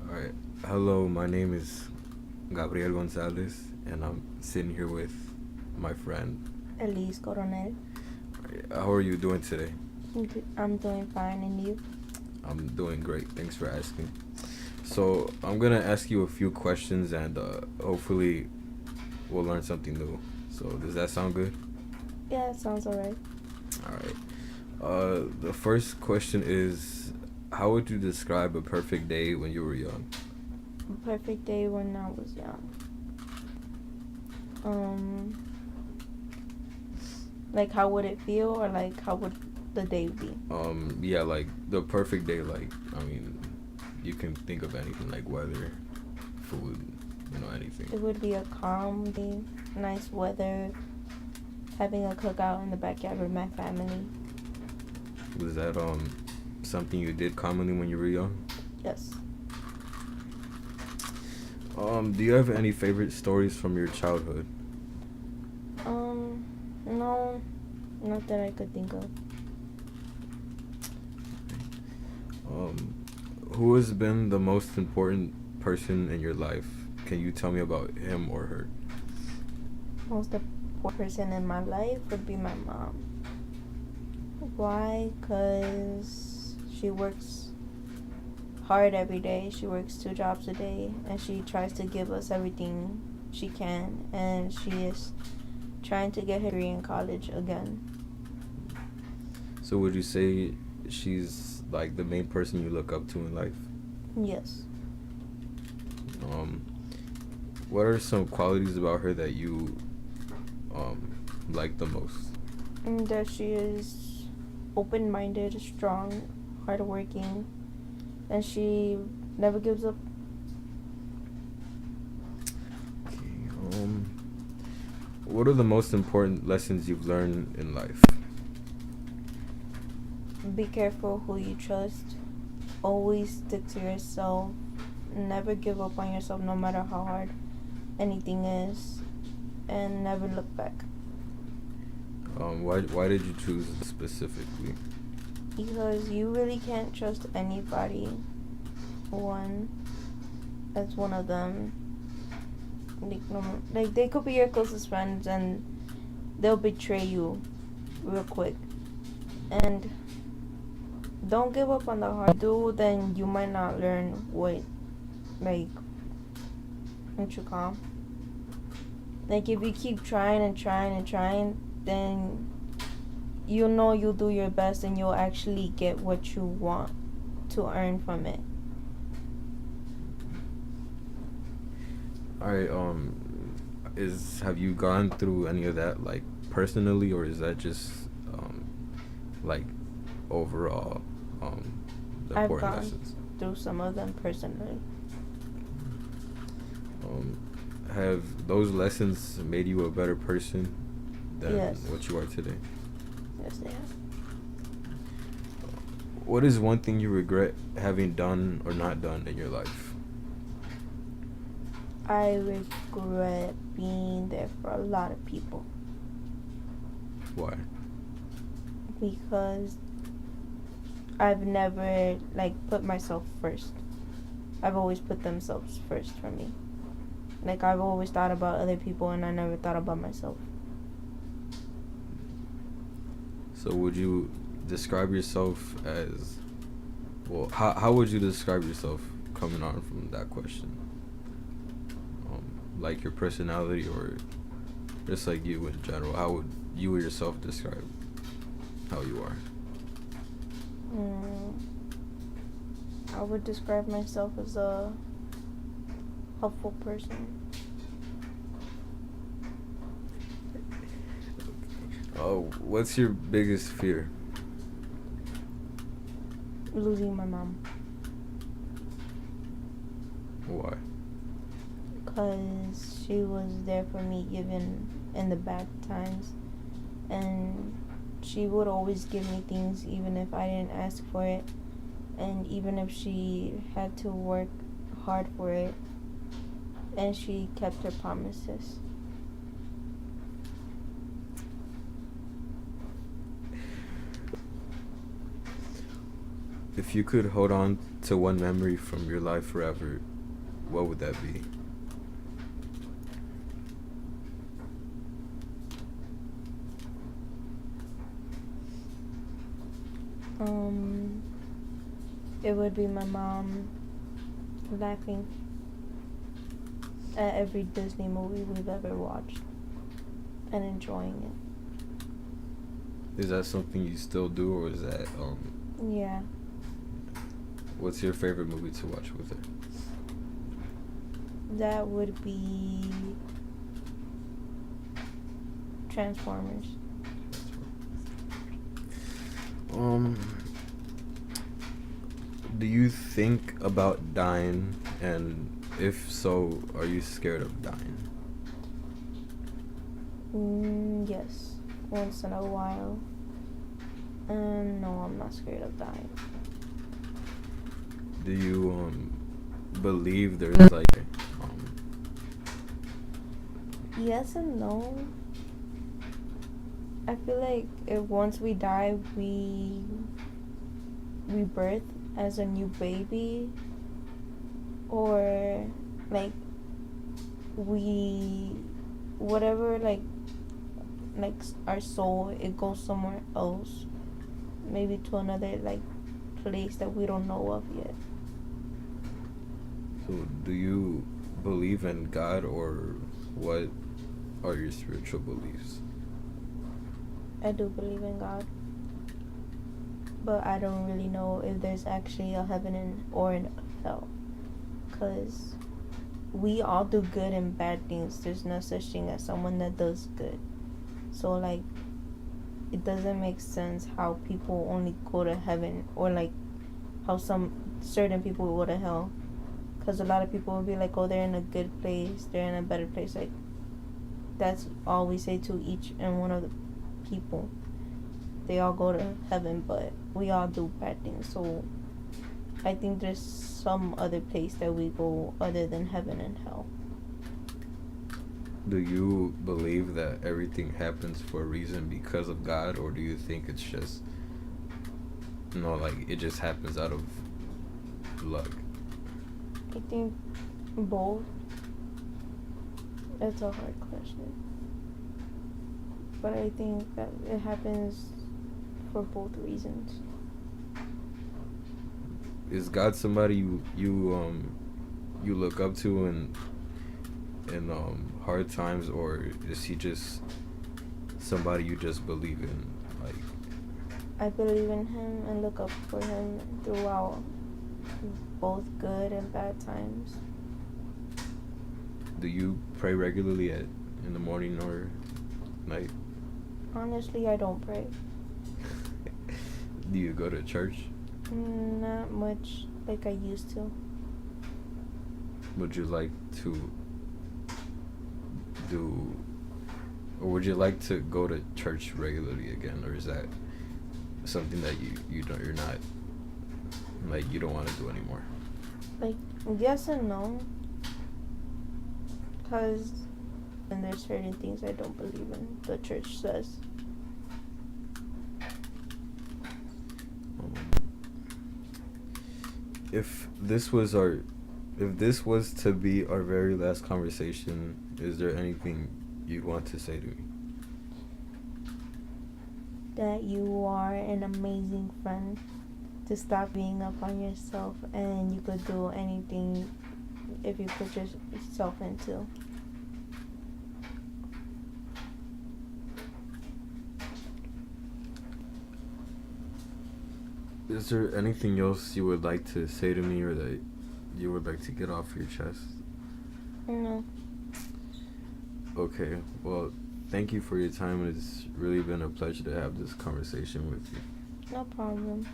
Alright. Hello, my name is Gabriel Gonzalez, and I'm sitting here with my friend. Elyce Coronel. How are you doing today? I'm doing fine, and you? I'm doing great. Thanks for asking. So, I'm gonna ask you a few questions, and hopefully, we'll learn something new. So, does that sound good? Yeah, it sounds alright. Alright. The first question is, how would you describe a perfect day when you were young? Perfect day when I was young. Um, like how would it feel, or like how would the day be? Yeah, like the perfect day. Like, I mean, you can think of anything like weather, food, anything. It would be a calm day, nice weather, having a cookout in the backyard with my family. Was that something you did commonly when you were young? Yes. Do you have any favorite stories from your childhood? No, not that I could think of. Um, who has been the most important person in your life? Can you tell me about him or her? Most important person in my life would be my mom. Why? Because she works hard every day. She works 2 jobs a day, and she tries to give us everything she can, and she is trying to get her degree in college again. So would you say she's like the main person you look up to in life? Yes. Um, what are some qualities about her that you like the most? And that she is open-minded, strong, hardworking, and she never gives up. Okay. What are the most important lessons you've learned in life? Be careful who you trust. Always stick to yourself. Never give up on yourself, no matter how hard anything is, and never look back. Why did you choose specifically? Because you really can't trust anybody. One, that's one of them. Like they could be your closest friends, and they'll betray you real quick. And don't give up on the hard do, then you might not learn what you call. Like if you keep trying and trying and trying, then you know you'll do your best and you'll actually get what you want to earn from it. All right. Have you gone through any of that like personally, or is that just like overall the I've important gone lessons? through some of them personally. Have those lessons made you a better person than Yes. what you are today? Yes, they have. What is one thing you regret having done or not done in your life? I regret being there for a lot of people Why? because I've never put myself first. I've always put themselves first for me. Like I've always thought about other people and I never thought about myself. So would you describe yourself as, well, how would you describe yourself coming on from that question? Like your personality, or just like you in general? How would you yourself describe how you are? I would describe myself as a helpful person. What's your biggest fear? Losing my mom. Why? Because she was there for me even in the bad times. And she would always give me things even if I didn't ask for it. And even if she had to work hard for it. And she kept her promises. If you could hold on to one memory from your life forever, what would that be? Um, it would be my mom laughing at every Disney movie we've ever watched and enjoying Is that something you still do, or is that it. Yeah, what's your favorite movie to watch with her? that would be Transformers. Um, do you think about dying, and if so, are you scared of dying? Yes, once in a while. No, I'm not scared of dying. Do you believe there's like Yes and no. I feel like if once we die, we rebirth as a new baby, or like we whatever like our soul, it goes somewhere else, maybe to another like place that we don't know of yet. so do you believe in God, or what are your spiritual beliefs? I do believe in God, but I don't really know if there's actually a heaven or a hell, because we all do good and bad things. There's no such thing as someone that does good. So like, it doesn't make sense how people only go to heaven, or like how some certain people will go to hell, because a lot of people will be like, oh, they're in a good place, they're in a better place. Like, that's all we say to each and one of the people. They all go to heaven, but we all do bad things. So I think there's some other place that we go other than heaven and hell. Do you believe that everything happens for a reason because of God, or do you think it's just like it just happens out of luck? I think both. It's a hard question, but I think that it happens for both reasons. Is God somebody you look up to in hard times, or is he just somebody you just believe in? Like, I believe in him and look up for him throughout both good and bad times. do you pray regularly in the morning or night? Honestly, I don't pray. Do you go to church? Not much like I used to. Would you like to do, or would you like to go to church regularly again, or is that something that you're not, like, you don't want to do anymore? Like, yes and no. Because and there's certain things I don't believe in, the church says. If this was to be our very last conversation, is there anything you'd want to say to me? That you are an amazing friend. To stop being up on yourself, and you could do anything if you put yourself into. Is there anything else you would like to say to me, or that you would like to get off your chest? No. Okay, well, thank you for your time. It's really been a pleasure to have this conversation with you. No problem.